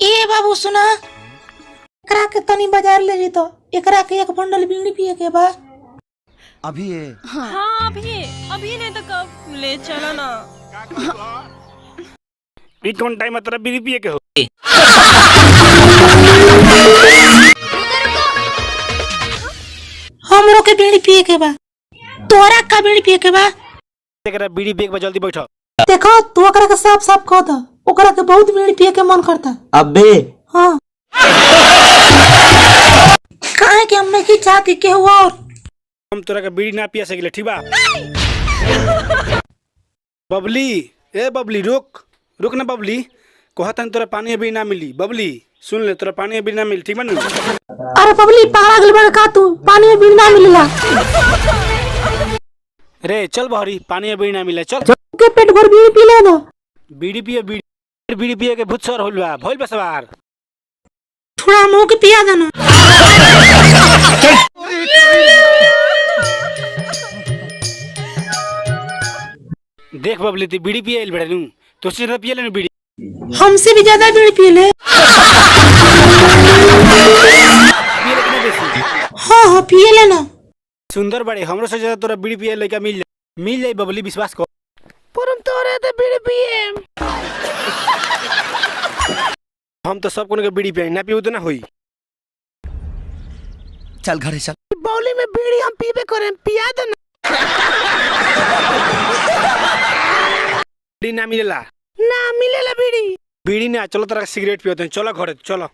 ए बाबू सुना, एकरा के तनी बाजार ले जइतो, एकरा के एक बंडल बीड़ी पिए के बा। अभी है? हाँ अभी नहीं तो कब ले चलो ना। ये कौन टाइम है तेरा बीड़ी पिए के हो? हमरो के बीड़ी पिए के बा, तोरा का बीड़ी पिए के बा। तेरा बीड़ी पिए के बाद जल्दी बैठो। देखो तू ओकरा के साफ साफ कह द, ओकरा के बहुत बीड़ी पिए के मन करता। अबे हाँ काहे के हमने की चाहती के हुआ और हम तोरा के बीड़ी ना पिया सकिले, ठीक बा? बबली, ए बबली रुक रुक ना बबली, कहता तोरा पानी अभी ना मिली। बबली सुन ले, तोरा पानी अभी ना मिली, ठीक बा ना? अरे बबली पागल बड़ का तू, पानी में बीड़ी ना मिलेला। रे चल बहरी, पानी अभी ना मिले, चल के पेट भर बीड़ी पी ले ना। बीड़ी पिए बीड़ी पिए के भूत सर होल बा सवार। थोड़ा मुंह के पिया देना। देख बबली तू बीड़ी पिए बड़े नू, तो से पिए ले बीड़ी। हमसे भी ज्यादा बीड़ी पी ले। पिए ले कितना बेसी? हाँ पिए लेना। सुंदर बड़े, हमरो से ज्यादा तोरा बीड़ी पिए लइका मिल जाए बबली, विश्वास कर। पर हम तोरे ते बीड़ी पिए, हम तो सब कोने के बीड़ी पिए ना पियो तो ना होई। चल घरे चल। बौली में बीड़ी हम पीबे करें, पिया दे ना। बीड़ी ना मिलेला बीड़ी ना, चलो तेरा सिगरेट पियो, चलो घरे चलो।